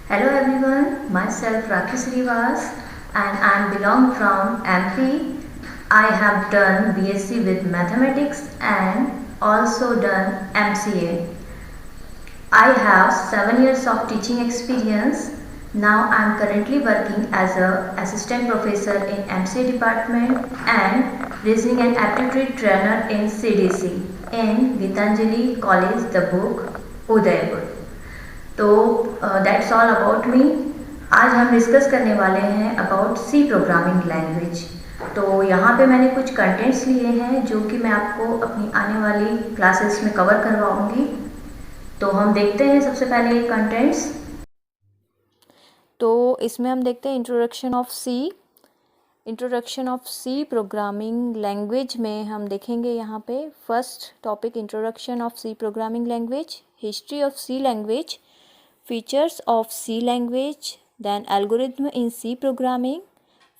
Hello everyone, myself Rakhi Srivas and I belong from MP. I have done BSc with Mathematics and also done MCA. I have 7 years of teaching experience. Now I am currently working as a assistant professor in MCA department and reasoning and aptitude trainer in CDC in Gitanjali College, the book Udaipur. तो that's all about me. आज हम discuss करने वाले हैं about C programming language. तो यहाँ पे मैंने कुछ कंटेंट्स लिए हैं जो कि मैं आपको अपनी आने वाली क्लासेस में कवर करवाऊँगी। तो हम देखते हैं सबसे पहले ये कंटेंट्स। तो इसमें हम देखते हैं introduction of C programming language में हम देखेंगे यहाँ पे first topic introduction of C programming language, history of C language, features of C language, then algorithm in C programming,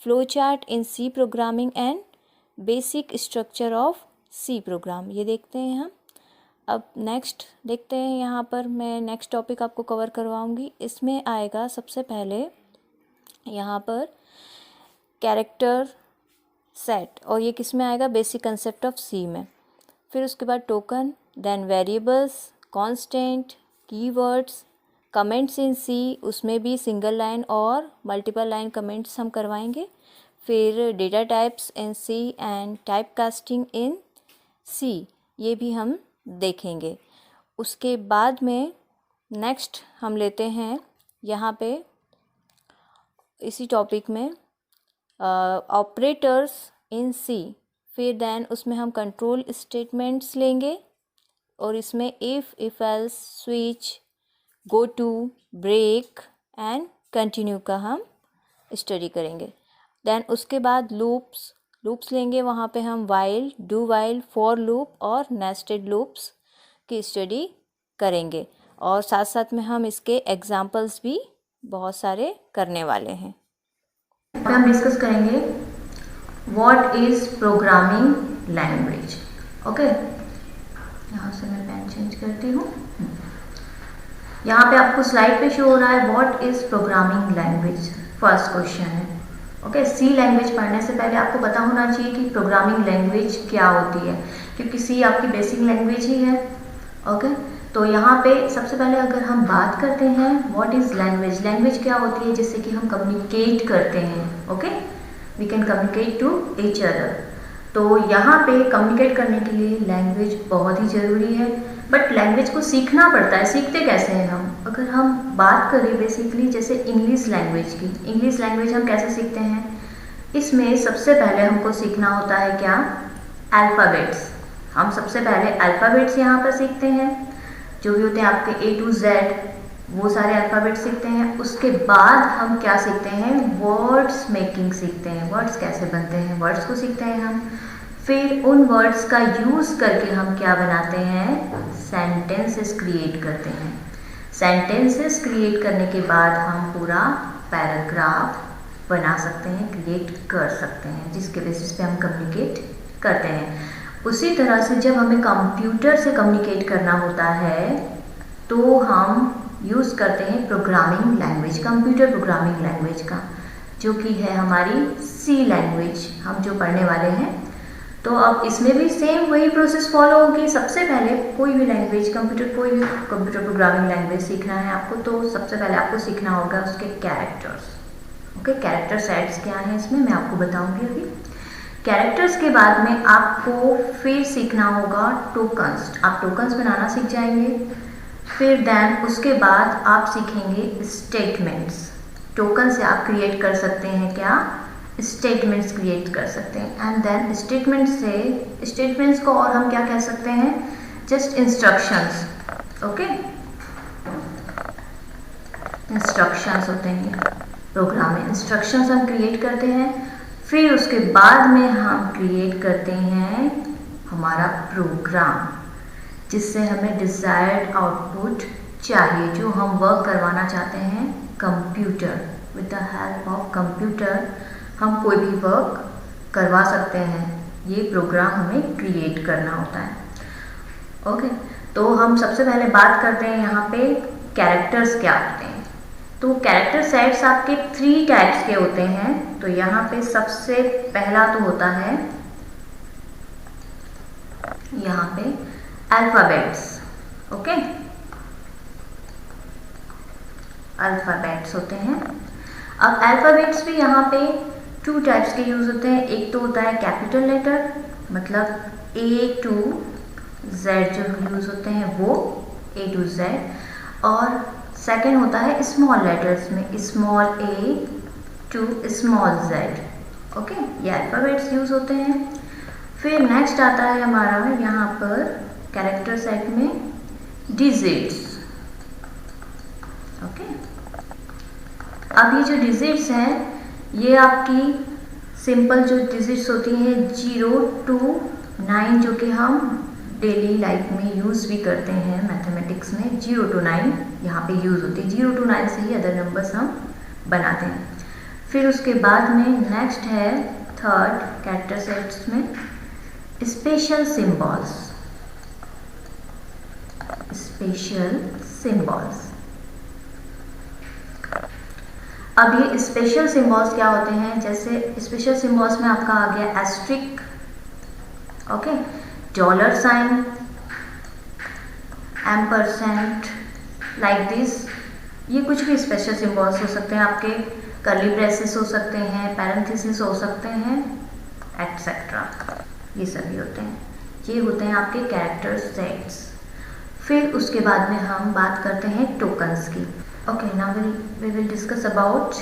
flowchart in C programming and basic structure of C program। ये देखते हैं हम। अब नेक्स्ट देखते हैं, यहाँ पर मैं नेक्स्ट टॉपिक आपको कवर करवाऊँगी। इसमें आएगा सबसे पहले यहाँ पर कैरेक्टर सेट, और ये किस में आएगा, बेसिक कंसेप्ट ऑफ सी में। फिर उसके बाद token, then variables, constant, keywords, comments in C, उसमें भी सिंगल लाइन और मल्टीपल लाइन कमेंट्स हम करवाएंगे। फिर data types in C and type casting in C, ये भी हम देखेंगे। उसके बाद में नेक्स्ट हम लेते हैं यहाँ पे इसी टॉपिक में ऑपरेटर्स इन सी। फिर देन उसमें हम कंट्रोल स्टेटमेंट्स लेंगे और इसमें if else, switch, go to, break and continue का हम स्टडी करेंगे। देन उसके बाद लूप्स लेंगे, वहाँ पे हम while, do while, for loop और नेस्टेड लूप्स की स्टडी करेंगे। और साथ साथ में हम इसके एग्जाम्पल्स भी बहुत सारे करने वाले हैं। हम डिस्कस करेंगे what is programming language. Okay, यहाँ से मैं पेन चेंज करती हूँ। यहाँ पे आपको स्लाइड पे शो हो रहा है what is programming language, first question है। ओके, सी लैंग्वेज पढ़ने से पहले आपको पता होना चाहिए कि प्रोग्रामिंग लैंग्वेज क्या होती है, क्योंकि सी आपकी बेसिक लैंग्वेज ही है। ओके, तो यहाँ पे सबसे पहले अगर हम बात करते हैं व्हाट इज़ लैंग्वेज, लैंग्वेज क्या होती है, जिससे कि हम कम्युनिकेट करते हैं। Okay, we can communicate to each other. तो यहाँ पे कम्युनिकेट करने के लिए लैंग्वेज बहुत ही ज़रूरी है, बट लैंग्वेज को सीखना पड़ता है। सीखते कैसे हैं हम, अगर हम बात करें बेसिकली जैसे इंग्लिश लैंग्वेज की, इंग्लिश लैंग्वेज हम कैसे सीखते हैं, इसमें सबसे पहले हमको सीखना होता है क्या, अल्फ़ाबेट्स। हम सबसे पहले अल्फ़ाबेट्स यहाँ पर सीखते हैं, जो भी होते हैं आपके A to Z, वो सारे अल्फ़ाबेट्स सीखते हैं। उसके बाद हम क्या सीखते हैं, वर्ड्स मेकिंग सीखते हैं, वर्ड्स कैसे बनते हैं, वर्ड्स को सीखते हैं हम। फिर उन वर्ड्स का यूज़ करके हम क्या बनाते हैं, सेंटेंसेस क्रिएट करते हैं। सेंटेंसेस क्रिएट करने के बाद हम पूरा पैराग्राफ बना सकते हैं, क्रिएट कर सकते हैं, जिसके बेसिस पे हम कम्युनिकेट करते हैं। उसी तरह से जब हमें कंप्यूटर से कम्युनिकेट करना होता है तो हम यूज़ करते हैं programming language, computer programming language का, जो कि है हमारी सी लैंग्वेज, हम जो पढ़ने वाले हैं। तो अब इसमें भी सेम वही प्रोसेस फॉलो होगी। सबसे पहले कोई भी लैंग्वेज, कोई भी कंप्यूटर प्रोग्रामिंग लैंग्वेज सीखना है आपको, तो सबसे पहले आपको सीखना होगा उसके कैरेक्टर्स। ओके, कैरेक्टर सेट्स क्या हैं इसमें मैं आपको बताऊंगी अभी। कैरेक्टर्स के बाद में आपको फिर सीखना होगा टोकन्स, आप टोकन्स बनाना सीख जाएंगे। फिर देन उसके बाद आप सीखेंगे स्टेटमेंट्स। टोकन से आप क्रिएट कर सकते हैं क्या, स्टेटमेंट्स क्रिएट कर सकते हैं। एंड देन स्टेटमेंट्स को और हम क्या कह सकते हैं, जस्ट इंस्ट्रक्शंस। ओके, इंस्ट्रक्शंस होते हैं प्रोग्राम में, इंस्ट्रक्शंस हम क्रिएट करते हैं। फिर उसके बाद में हम क्रिएट करते हैं हमारा प्रोग्राम, जिससे हमें डिज़ायर्ड आउटपुट चाहिए, जो हम वर्क करवाना चाहते हैं computer. With the help of computer हम कोई भी वर्क करवा सकते हैं, ये प्रोग्राम हमें क्रिएट करना होता है। ओके, तो हम सबसे पहले बात करते हैं यहाँ पे कैरेक्टर्स क्या होते हैं। तो कैरेक्टर सेट्स आपके 3 टाइप्स के होते हैं। तो यहाँ पे सबसे पहला तो होता है यहाँ पे अल्फाबेट्स। ओके, अल्फाबेट्स होते हैं। अब अल्फाबेट्स भी यहाँ पे 2 टाइप्स के यूज होते हैं। एक तो होता है कैपिटल लेटर, मतलब A to Z जो यूज होते हैं वो A to Z, और सेकंड होता है स्मॉल लेटर्स में small a to small z। Okay, ये अल्फाबेट्स यूज होते हैं। फिर नेक्स्ट आता है हमारा यहाँ पर कैरेक्टर सेट में डिजिट्स। ओके, अब ये जो डिजिट्स हैं ये आपकी सिंपल जो डिजिट्स होती हैं 0 to 9, जो कि हम डेली लाइफ में यूज़ भी करते हैं। मैथमेटिक्स में 0 to 9 यहाँ पे यूज़ होती है। 0 to 9 से ही अदर नंबर्स हम बनाते हैं। फिर उसके बाद में नेक्स्ट है थर्ड कैरेक्टर सेट्स में स्पेशल सिंबल्स। स्पेशल सिंबल्स, अब ये स्पेशल सिंबल्स क्या होते हैं? जैसे स्पेशल सिंबल्स में आपका आ गया asterisk, okay, dollar sign, ampersand, like this. ये कुछ भी स्पेशल सिंबल्स हो सकते हैं आपके, कर्ली ब्रेसेस हो सकते हैं, पैरेंथेसिस हो सकते हैं, एक्सेट्रा, ये सभी होते हैं। ये होते हैं आपके कैरेक्टर सेट्स। फिर उसके बाद में हम बात करते हैं टोकन्स की। Okay, now we will discuss about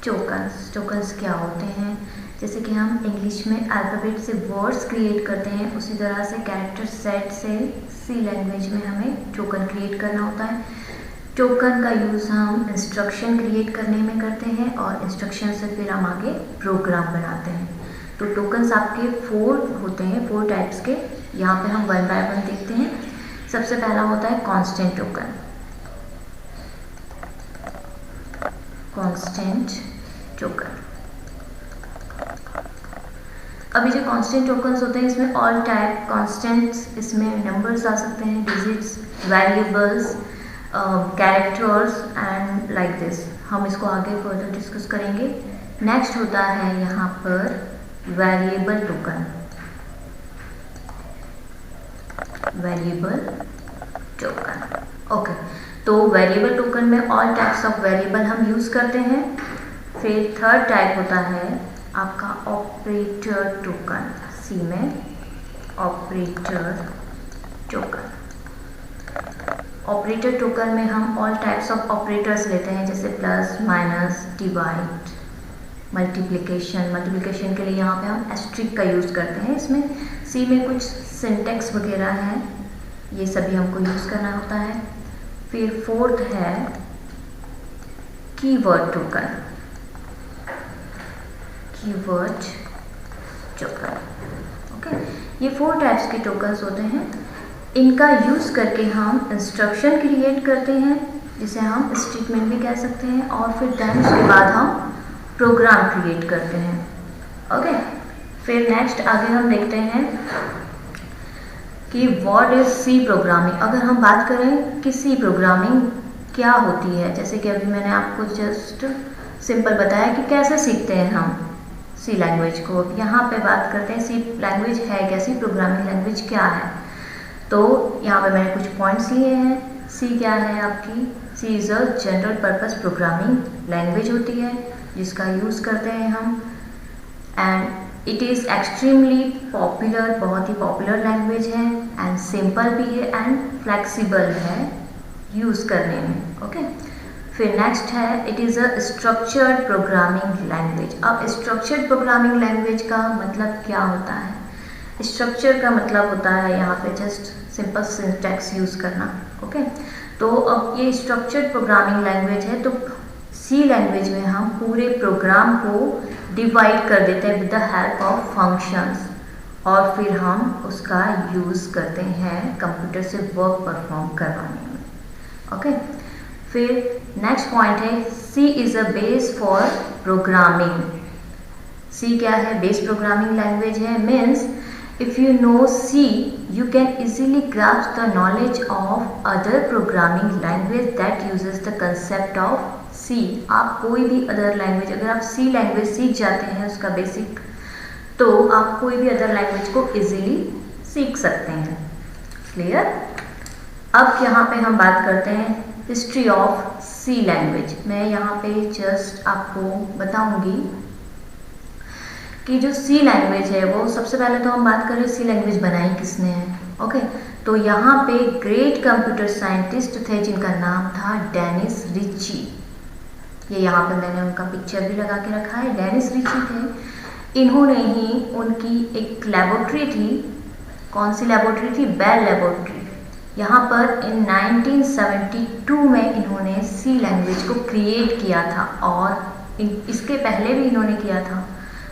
tokens. Tokens क्या होते हैं? जैसे कि हम इंग्लिश में अल्फ़ाबेट से वर्ड्स क्रिएट करते हैं, उसी तरह से कैरेक्टर सेट से सी लैंग्वेज में हमें टोकन क्रिएट करना होता है। टोकन का यूज़ हम इंस्ट्रक्शन क्रिएट करने में करते हैं और इंस्ट्रक्शन से फिर हम आगे प्रोग्राम बनाते हैं। तो टोकन्स आपके 4 होते हैं, 4 टाइप्स के। यहाँ पे हम 1 बाय 1 देखते हैं। सबसे पहला होता है कांस्टेंट टोकन। कांस्टेंट टोकन, अभी जो कांस्टेंट टोकन्स होते हैं इसमें ऑल टाइप कांस्टेंट्स, इसमें नंबर्स आ सकते हैं, digits, variables, characters and like this. हम इसको आगे फर्दर डिस्कस करेंगे। नेक्स्ट होता है यहाँ पर variable token. Variable token, okay, तो वेरिएबल टोकन में ऑल टाइप्स ऑफ वेरिएबल हम यूज़ करते हैं। फिर थर्ड टाइप होता है आपका ऑपरेटर टोकन, सी में ऑपरेटर टोकन। ऑपरेटर टोकन में हम ऑल टाइप्स ऑफ ऑपरेटर्स लेते हैं, जैसे plus, minus, divide, multiplication. Multiplication के लिए यहाँ पे हम एस्ट्रिक का यूज़ करते हैं। इसमें सी में कुछ सिंटेक्स वगैरह है, ये सभी हमको यूज़ करना होता है। फिर फोर्थ है keyword token. Keyword token, okay, ये 4 टाइप्स के टोकन्स होते हैं। इनका यूज़ करके हम इंस्ट्रक्शन क्रिएट करते हैं, जिसे हम स्टेटमेंट भी कह सकते हैं, और फिर देन उसके बाद हम प्रोग्राम क्रिएट करते हैं। ओके, फिर नेक्स्ट आगे हम देखते हैं कि व्हाट इज सी प्रोग्रामिंग। अगर हम बात करें कि सी प्रोग्रामिंग क्या होती है, जैसे कि अभी मैंने आपको जस्ट सिंपल बताया कि कैसे सीखते हैं हम सी लैंग्वेज को। यहाँ पे बात करते हैं सी लैंग्वेज है क्या, सी प्रोग्रामिंग लैंग्वेज क्या है। तो यहाँ पे मैंने कुछ पॉइंट्स लिए हैं। सी क्या है आपकी? C is a general purpose programming language होती है जिसका यूज़ करते हैं हम, and it is extremely popular, बहुत ही पॉपुलर लैंग्वेज है, एंड सिंपल भी है एंड फ्लेक्सिबल है यूज़ करने में। ओके, फिर नेक्स्ट है it is a structured programming language. अब स्ट्रक्चर्ड प्रोग्रामिंग लैंग्वेज का मतलब क्या होता है? स्ट्रक्चर का मतलब होता है यहाँ पे जस्ट सिंपल सिंटैक्स यूज़ करना। ओके, तो अब ये स्ट्रक्चर्ड प्रोग्रामिंग लैंग्वेज है, तो सी लैंग्वेज में हम पूरे प्रोग्राम को डिवाइड कर देते हैं with the help of functions, और फिर हम उसका यूज़ करते हैं कंप्यूटर से वर्क परफॉर्म करवाने में। ओके, फिर नेक्स्ट पॉइंट है C is a base for programming. C क्या है? बेस प्रोग्रामिंग लैंग्वेज है। Means if you know C, you can easily grasp the knowledge of other programming language that uses the concept of C सी, आप कोई भी other language, अगर आप सी language सीख जाते हैं उसका बेसिक, तो आप कोई भी अदर लैंग्वेज को इजीली सीख सकते हैं। क्लियर? अब यहाँ पे हम बात करते हैं हिस्ट्री ऑफ सी लैंग्वेज। मैं यहाँ पे जस्ट आपको बताऊंगी कि जो सी लैंग्वेज है वो सबसे पहले तो हम बात करें सी लैंग्वेज बनाई किसने है। ओके, तो यहाँ पे ग्रेट कंप्यूटर साइंटिस्ट थे जिनका नाम था डेनिस रिची। ये यहाँ पे मैंने उनका पिक्चर भी लगा के रखा है। डेनिस रिची थे, इन्होंने ही उनकी एक लेबोरेटरी थी, कौन सी लेबोरेटरी थी? Bell laboratory. यहाँ पर इन 1972 में इन्होंने सी लैंग्वेज को क्रिएट किया था, और इसके पहले भी इन्होंने किया था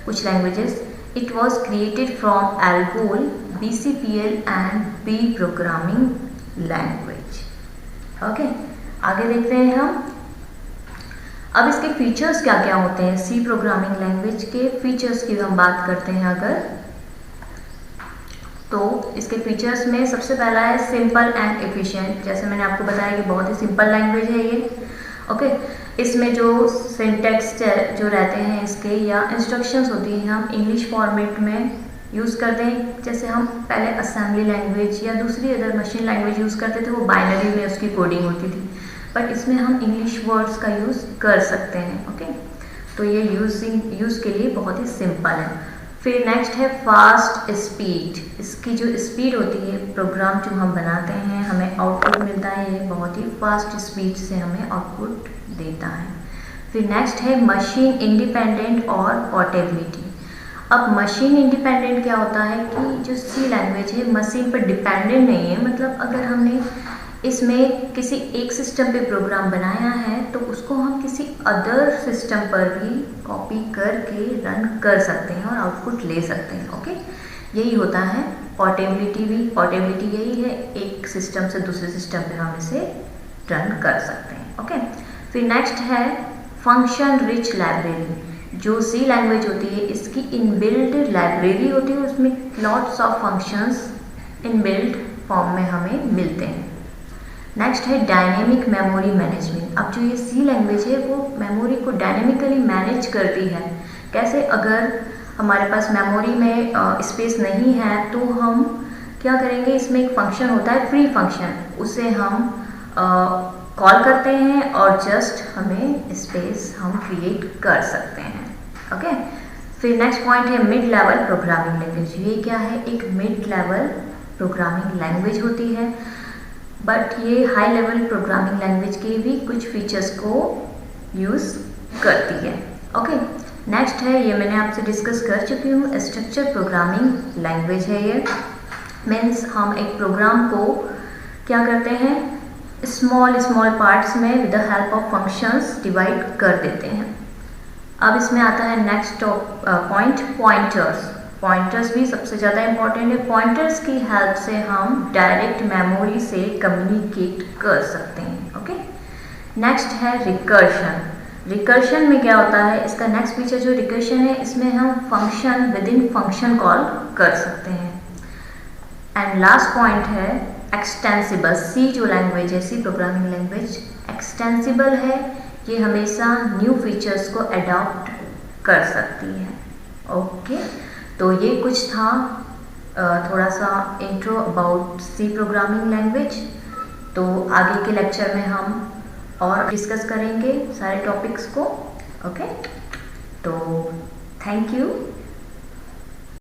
कुछ languages. It was created from ALGOL, BCPL and B programming language. Okay, आगे देखते हैं हम। अब इसके फीचर्स क्या क्या होते हैं? सी प्रोग्रामिंग लैंग्वेज के फीचर्स की हम बात करते हैं अगर, तो इसके फीचर्स में सबसे पहला है सिंपल एंड एफिशिएंट। जैसे मैंने आपको बताया कि बहुत ही सिंपल लैंग्वेज है ये। ओके, इसमें जो सिंटैक्स जो रहते हैं इसके या इंस्ट्रक्शंस होती हैं, हम इंग्लिश फॉर्मेट में यूज़ करते हैं। जैसे हम पहले असेंबली लैंग्वेज या दूसरी अदर मशीन लैंग्वेज यूज़ करते थे, वो बाइनरी में उसकी कोडिंग होती थी, बट इसमें हम इंग्लिश वर्ड्स का यूज़ कर सकते हैं। ओके, तो ये यूज़ के लिए बहुत ही सिंपल है। फिर नेक्स्ट है फास्ट स्पीड। इसकी जो स्पीड होती है, प्रोग्राम जो हम बनाते हैं हमें आउटपुट मिलता है, ये बहुत ही फास्ट स्पीड से हमें आउटपुट देता है। फिर नेक्स्ट है मशीन इंडिपेंडेंट और पोर्टेबिलिटी। अब मशीन इंडिपेंडेंट क्या होता है कि जो सी लैंग्वेज है मशीन पर डिपेंडेंट नहीं है। मतलब अगर हमने इसमें किसी एक सिस्टम पे प्रोग्राम बनाया है तो उसको हम किसी अदर सिस्टम पर भी कॉपी करके रन कर सकते हैं और आउटपुट ले सकते हैं। ओके, यही होता है पोर्टेबिलिटी भी। पोर्टेबिलिटी यही है, एक सिस्टम से दूसरे सिस्टम पे हम इसे रन कर सकते हैं। ओके, फिर नेक्स्ट है फंक्शन रिच लाइब्रेरी। जो सी लैंग्वेज होती है इसकी इनबिल्ट लाइब्रेरी होती है, उसमें lots of functions inbuilt form में हमें मिलते हैं। नेक्स्ट है डायनेमिक मेमोरी मैनेजमेंट। अब जो ये सी लैंग्वेज है वो मेमोरी को डायनेमिकली मैनेज करती है। कैसे? अगर हमारे पास मेमोरी में स्पेस नहीं है तो हम क्या करेंगे, इसमें एक फंक्शन होता है फ्री फंक्शन, उसे हम कॉल करते हैं और जस्ट हमें स्पेस हम क्रिएट कर सकते हैं। ओके, फिर नेक्स्ट पॉइंट है मिड लेवल प्रोग्रामिंग लैंग्वेज। ये क्या है? एक मिड लेवल प्रोग्रामिंग लैंग्वेज होती है, बट ये हाई लेवल प्रोग्रामिंग लैंग्वेज के भी कुछ फीचर्स को यूज़ करती है। ओके, नेक्स्ट है, ये मैंने आपसे डिस्कस कर चुकी हूँ, स्ट्रक्चर प्रोग्रामिंग लैंग्वेज है ये। मीन्स हम एक प्रोग्राम को क्या करते हैं, स्मॉल पार्ट्स में with the help of functions divide कर देते हैं। अब इसमें आता है नेक्स्ट पॉइंट, पॉइंटर्स। पॉइंटर्स भी सबसे ज़्यादा इंपॉर्टेंट है। पॉइंटर्स की हेल्प से हम डायरेक्ट मेमोरी से कम्युनिकेट कर सकते हैं। ओके, नेक्स्ट है रिकर्शन। रिकर्शन में क्या होता है, इसका नेक्स्ट फीचर जो रिकर्शन है, इसमें हम function with in function call कर सकते हैं। एंड लास्ट पॉइंट है एक्सटेंसिबल। सी जो लैंग्वेज है, सी प्रोग्रामिंग लैंग्वेज एक्सटेंसिबल है, ये हमेशा न्यू फीचर्स को अडॉप्ट कर सकती है। ओके, तो ये कुछ था थोड़ा सा intro about C programming language. तो आगे के लेक्चर में हम और डिस्कस करेंगे सारे टॉपिक्स को। ओके, तो थैंक यू।